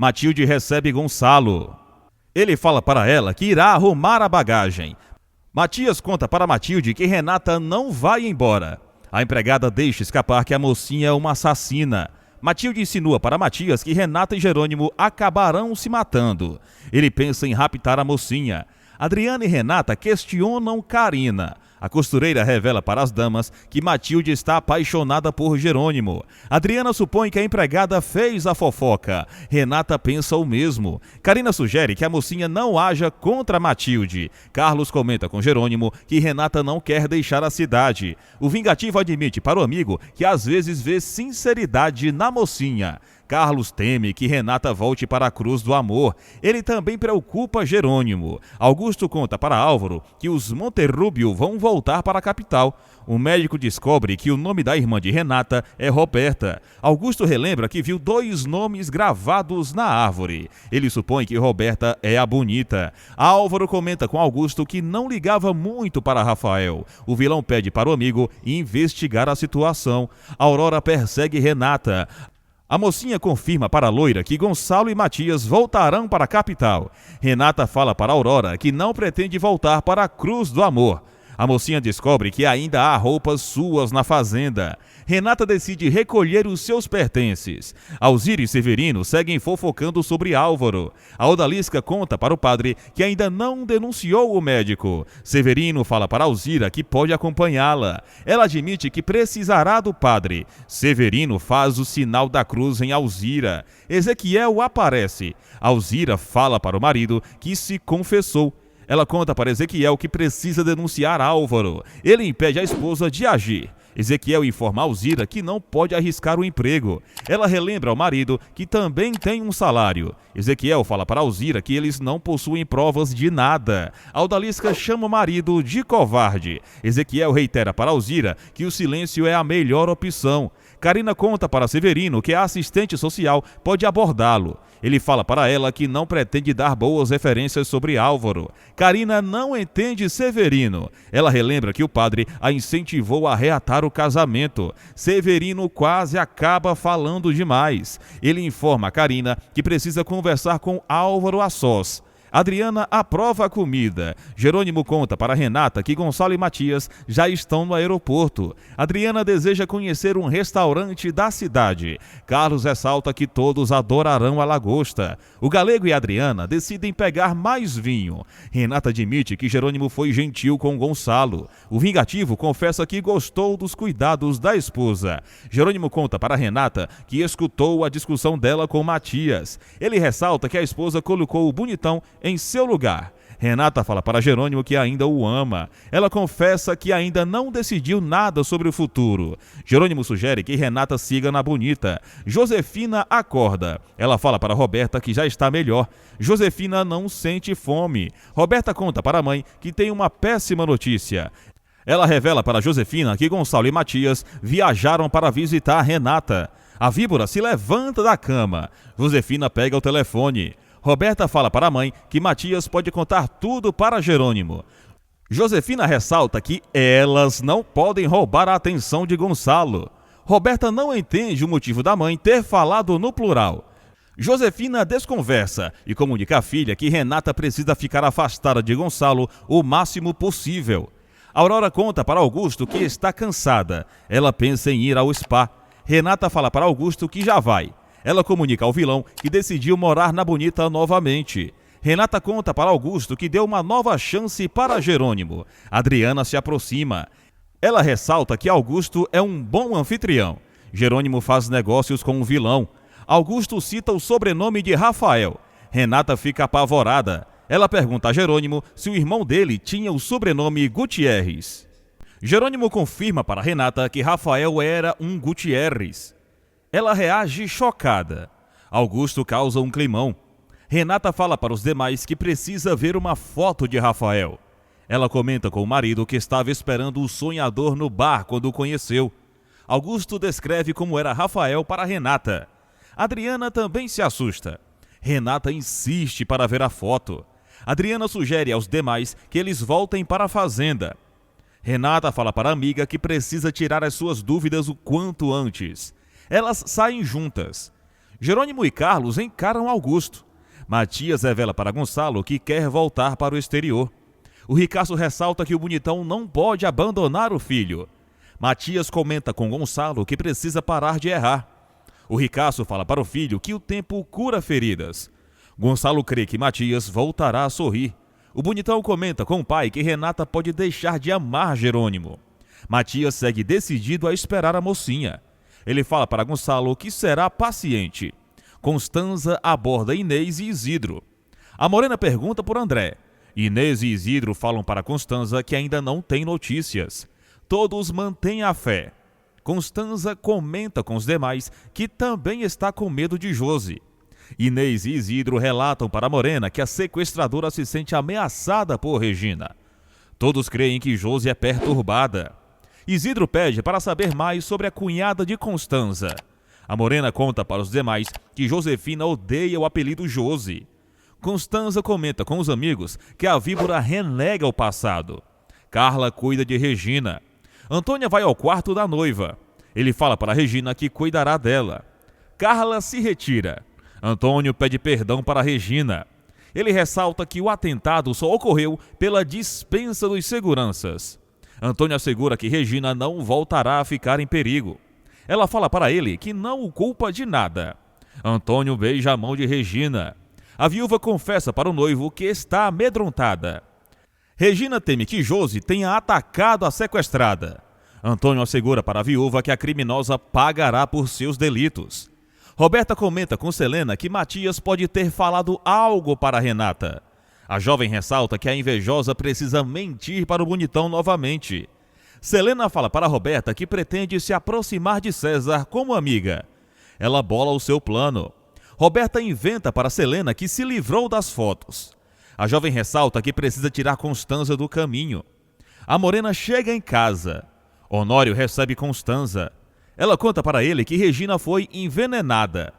Matilde recebe Gonçalo. Ele fala para ela que irá arrumar a bagagem. Matias conta para Matilde que Renata não vai embora. A empregada deixa escapar que a mocinha é uma assassina. Matilde insinua para Matias que Renata e Jerônimo acabarão se matando. Ele pensa em raptar a mocinha. Adriana e Renata questionam Carina. A costureira revela para as damas que Matilde está apaixonada por Jerônimo. Adriana supõe que a empregada fez a fofoca. Renata pensa o mesmo. Carina sugere que a mocinha não haja contra Matilde. Carlos comenta com Jerônimo que Renata não quer deixar a cidade. O vingativo admite para o amigo que às vezes vê sinceridade na mocinha. Carlos teme que Renata volte para a Cruz do Amor. Ele também preocupa Jerônimo. Augusto conta para Álvaro que os Monterrubio vão voltar para a capital. O médico descobre que o nome da irmã de Renata é Roberta. Augusto relembra que viu 2 nomes gravados na árvore. Ele supõe que Roberta é a bonita. Álvaro comenta com Augusto que não ligava muito para Rafael. O vilão pede para o amigo investigar a situação. Aurora persegue Renata. A mocinha confirma para a loira que Gonçalo e Matias voltarão para a capital. Renata fala para Aurora que não pretende voltar para a Cruz do Amor. A mocinha descobre que ainda há roupas suas na fazenda. Renata decide recolher os seus pertences. Alzira e Severino seguem fofocando sobre Álvaro. A odalisca conta para o padre que ainda não denunciou o médico. Severino fala para Alzira que pode acompanhá-la. Ela admite que precisará do padre. Severino faz o sinal da cruz em Alzira. Ezequiel aparece. Alzira fala para o marido que se confessou. Ela conta para Ezequiel que precisa denunciar Álvaro. Ele impede a esposa de agir. Ezequiel informa Alzira que não pode arriscar o emprego. Ela relembra ao marido que também tem um salário. Ezequiel fala para Alzira que eles não possuem provas de nada. A odalisca chama o marido de covarde. Ezequiel reitera para Alzira que o silêncio é a melhor opção. Carina conta para Severino que a assistente social pode abordá-lo. Ele fala para ela que não pretende dar boas referências sobre Álvaro. Carina não entende Severino. Ela relembra que o padre a incentivou a reatar o casamento. Severino quase acaba falando demais. Ele informa a Carina que precisa conversar com Álvaro a sós. Adriana aprova a comida. Jerônimo conta para Renata que Gonçalo e Matias já estão no aeroporto. Adriana deseja conhecer um restaurante da cidade. Carlos ressalta que todos adorarão a lagosta. O galego e Adriana decidem pegar mais vinho. Renata admite que Jerônimo foi gentil com Gonçalo. O vingativo confessa que gostou dos cuidados da esposa. Jerônimo conta para Renata que escutou a discussão dela com Matias. Ele ressalta que a esposa colocou o bonitão em seu lugar. Renata fala para Jerônimo que ainda o ama. Ela confessa que ainda não decidiu nada sobre o futuro. Jerônimo sugere que Renata siga na bonita. Josefina acorda. Ela fala para Roberta que já está melhor. Josefina não sente fome. Roberta conta para a mãe que tem uma péssima notícia. Ela revela para Josefina que Gonçalo e Matias viajaram para visitar Renata. A víbora se levanta da cama. Josefina pega o telefone. Roberta fala para a mãe que Matias pode contar tudo para Jerônimo. Josefina ressalta que elas não podem roubar a atenção de Gonçalo. Roberta não entende o motivo da mãe ter falado no plural. Josefina desconversa e comunica à filha que Renata precisa ficar afastada de Gonçalo o máximo possível. Aurora conta para Augusto que está cansada. Ela pensa em ir ao spa. Renata fala para Augusto que já vai. Ela comunica ao vilão que decidiu morar na bonita novamente. Renata conta para Augusto que deu uma nova chance para Jerônimo. Adriana se aproxima. Ela ressalta que Augusto é um bom anfitrião. Jerônimo faz negócios com o vilão. Augusto cita o sobrenome de Rafael. Renata fica apavorada. Ela pergunta a Jerônimo se o irmão dele tinha o sobrenome Gutierrez. Jerônimo confirma para Renata que Rafael era um Gutierrez. Ela reage chocada. Augusto causa um climão. Renata fala para os demais que precisa ver uma foto de Rafael. Ela comenta com o marido que estava esperando o sonhador no bar quando o conheceu. Augusto descreve como era Rafael para Renata. Adriana também se assusta. Renata insiste para ver a foto. Adriana sugere aos demais que eles voltem para a fazenda. Renata fala para a amiga que precisa tirar as suas dúvidas o quanto antes. Elas saem juntas. Jerônimo e Carlos encaram Augusto. Matias revela para Gonçalo que quer voltar para o exterior. O ricaço ressalta que o bonitão não pode abandonar o filho. Matias comenta com Gonçalo que precisa parar de errar. O ricaço fala para o filho que o tempo cura feridas. Gonçalo crê que Matias voltará a sorrir. O bonitão comenta com o pai que Renata pode deixar de amar Jerônimo. Matias segue decidido a esperar a mocinha. Ele fala para Gonçalo que será paciente. Constanza aborda Inês e Isidro. A morena pergunta por André. Inês e Isidro falam para Constanza que ainda não tem notícias. Todos mantêm a fé. Constanza comenta com os demais que também está com medo de Josi. Inês e Isidro relatam para a morena que a sequestradora se sente ameaçada por Regina. Todos creem que Josi é perturbada. Isidro pede para saber mais sobre a cunhada de Constanza. A morena conta para os demais que Josefina odeia o apelido Josi. Constanza comenta com os amigos que a víbora renega o passado. Carla cuida de Regina. Antônia vai ao quarto da noiva. Ele fala para Regina que cuidará dela. Carla se retira. Antônio pede perdão para Regina. Ele ressalta que o atentado só ocorreu pela dispensa dos seguranças. Antônio assegura que Regina não voltará a ficar em perigo. Ela fala para ele que não o culpa de nada. Antônio beija a mão de Regina. A viúva confessa para o noivo que está amedrontada. Regina teme que Josi tenha atacado a sequestrada. Antônio assegura para a viúva que a criminosa pagará por seus delitos. Roberta comenta com Selena que Matias pode ter falado algo para Renata. A jovem ressalta que a invejosa precisa mentir para o bonitão novamente. Selena fala para Roberta que pretende se aproximar de César como amiga. Ela bola o seu plano. Roberta inventa para Selena que se livrou das fotos. A jovem ressalta que precisa tirar Constanza do caminho. A morena chega em casa. Honório recebe Constanza. Ela conta para ele que Regina foi envenenada.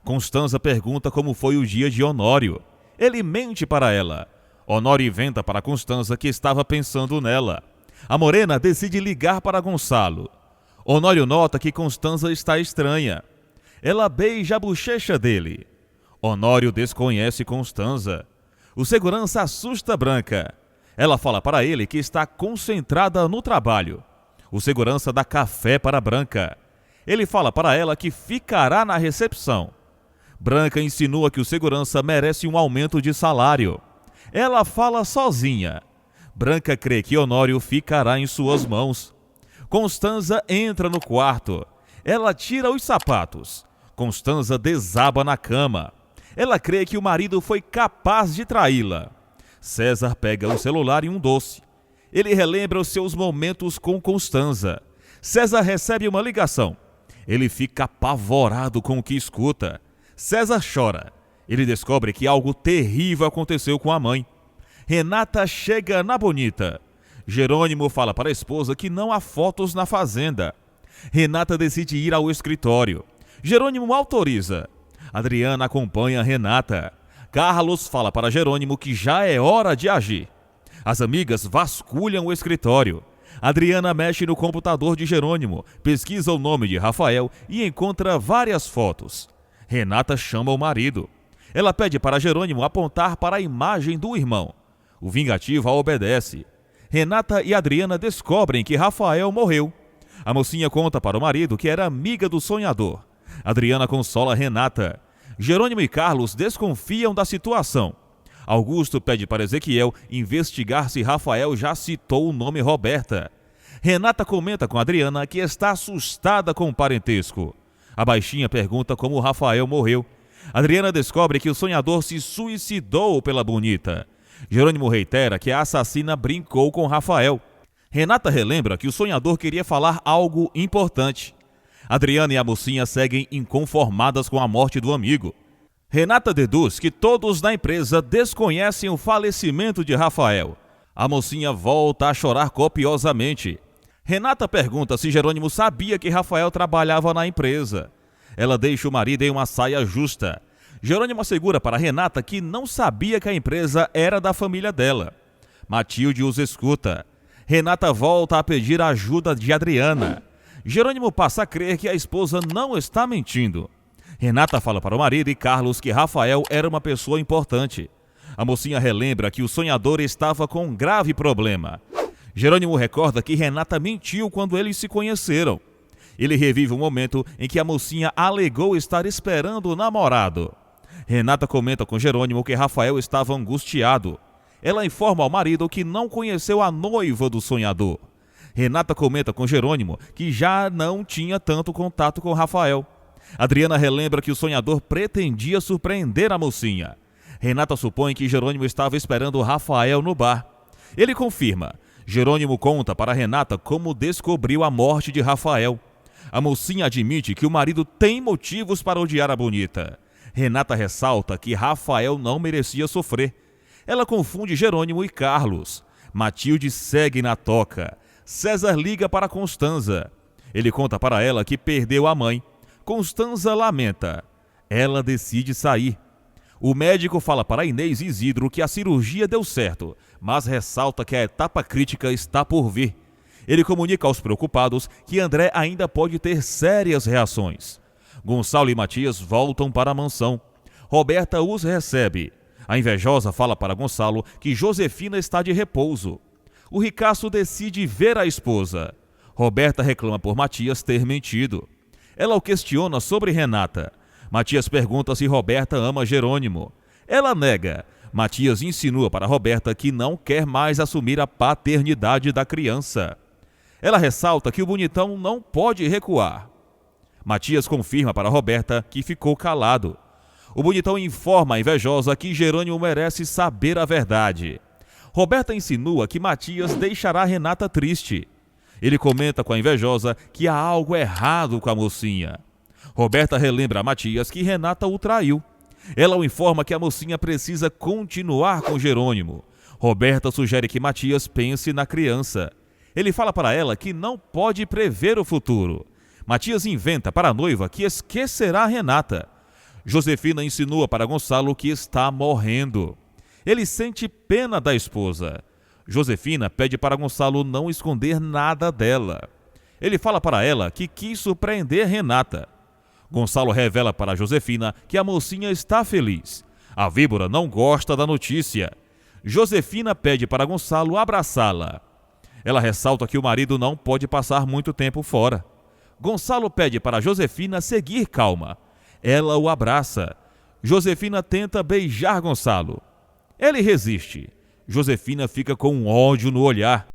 Constanza pergunta como foi o dia de Honório. Ele mente para ela. Honório inventa para Constanza que estava pensando nela. A morena decide ligar para Gonçalo. Honório nota que Constanza está estranha. Ela beija a bochecha dele. Honório desconhece Constanza. O segurança assusta Branca. Ela fala para ele que está concentrada no trabalho. O segurança dá café para Branca. Ele fala para ela que ficará na recepção. Branca insinua que o segurança merece um aumento de salário. Ela fala sozinha. Branca crê que Honório ficará em suas mãos. Constanza entra no quarto. Ela tira os sapatos. Constanza desaba na cama. Ela crê que o marido foi capaz de traí-la. César pega o celular e um doce. Ele relembra os seus momentos com Constanza. César recebe uma ligação. Ele fica apavorado com o que escuta. César chora. Ele descobre que algo terrível aconteceu com a mãe. Renata chega na Bonita. Jerônimo fala para a esposa que não há fotos na fazenda. Renata decide ir ao escritório. Jerônimo autoriza. Adriana acompanha Renata. Carlos fala para Jerônimo que já é hora de agir. As amigas vasculham o escritório. Adriana mexe no computador de Jerônimo, pesquisa o nome de Rafael e encontra várias fotos. Renata chama o marido. Ela pede para Jerônimo apontar para a imagem do irmão. O vingativo a obedece. Renata e Adriana descobrem que Rafael morreu. A mocinha conta para o marido que era amiga do sonhador. Adriana consola Renata. Jerônimo e Carlos desconfiam da situação. Augusto pede para Ezequiel investigar se Rafael já citou o nome Roberta. Renata comenta com Adriana que está assustada com o parentesco. A baixinha pergunta como Rafael morreu. Adriana descobre que o sonhador se suicidou pela Bonita. Jerônimo reitera que a assassina brincou com Rafael. Renata relembra que o sonhador queria falar algo importante. Adriana e a mocinha seguem inconformadas com a morte do amigo. Renata deduz que todos na empresa desconhecem o falecimento de Rafael. A mocinha volta a chorar copiosamente. Renata pergunta se Jerônimo sabia que Rafael trabalhava na empresa. Ela deixa o marido em uma saia justa. Jerônimo assegura para Renata que não sabia que a empresa era da família dela. Matilde os escuta. Renata volta a pedir a ajuda de Adriana. Jerônimo passa a crer que a esposa não está mentindo. Renata fala para o marido e Carlos que Rafael era uma pessoa importante. A mocinha relembra que o sonhador estava com um grave problema. Jerônimo recorda que Renata mentiu quando eles se conheceram. Ele revive o momento em que a mocinha alegou estar esperando o namorado. Renata comenta com Jerônimo que Rafael estava angustiado. Ela informa ao marido que não conheceu a noiva do sonhador. Renata comenta com Jerônimo que já não tinha tanto contato com Rafael. Adriana relembra que o sonhador pretendia surpreender a mocinha. Renata supõe que Jerônimo estava esperando Rafael no bar. Ele confirma. Jerônimo conta para Renata como descobriu a morte de Rafael. A mocinha admite que o marido tem motivos para odiar a bonita. Renata ressalta que Rafael não merecia sofrer. Ela confunde Jerônimo e Carlos. Matilde segue na toca. César liga para Constanza. Ele conta para ela que perdeu a mãe. Constanza lamenta. Ela decide sair. O médico fala para Inês e Isidro que a cirurgia deu certo, mas ressalta que a etapa crítica está por vir. Ele comunica aos preocupados que André ainda pode ter sérias reações. Gonçalo e Matias voltam para a mansão. Roberta os recebe. A invejosa fala para Gonçalo que Josefina está de repouso. O ricaço decide ver a esposa. Roberta reclama por Matias ter mentido. Ela o questiona sobre Renata. Matias pergunta se Roberta ama Jerônimo. Ela nega. Matias insinua para Roberta que não quer mais assumir a paternidade da criança. Ela ressalta que o bonitão não pode recuar. Matias confirma para Roberta que ficou calado. O bonitão informa a invejosa que Jerônimo merece saber a verdade. Roberta insinua que Matias deixará Renata triste. Ele comenta com a invejosa que há algo errado com a mocinha. Roberta relembra a Matias que Renata o traiu. Ela o informa que a mocinha precisa continuar com Jerônimo. Roberta sugere que Matias pense na criança. Ele fala para ela que não pode prever o futuro. Matias inventa para a noiva que esquecerá Renata. Josefina insinua para Gonçalo que está morrendo. Ele sente pena da esposa. Josefina pede para Gonçalo não esconder nada dela. Ele fala para ela que quis surpreender Renata. Gonçalo revela para Josefina que a mocinha está feliz. A víbora não gosta da notícia. Josefina pede para Gonçalo abraçá-la. Ela ressalta que o marido não pode passar muito tempo fora. Gonçalo pede para Josefina seguir calma. Ela o abraça. Josefina tenta beijar Gonçalo. Ele resiste. Josefina fica com um ódio no olhar.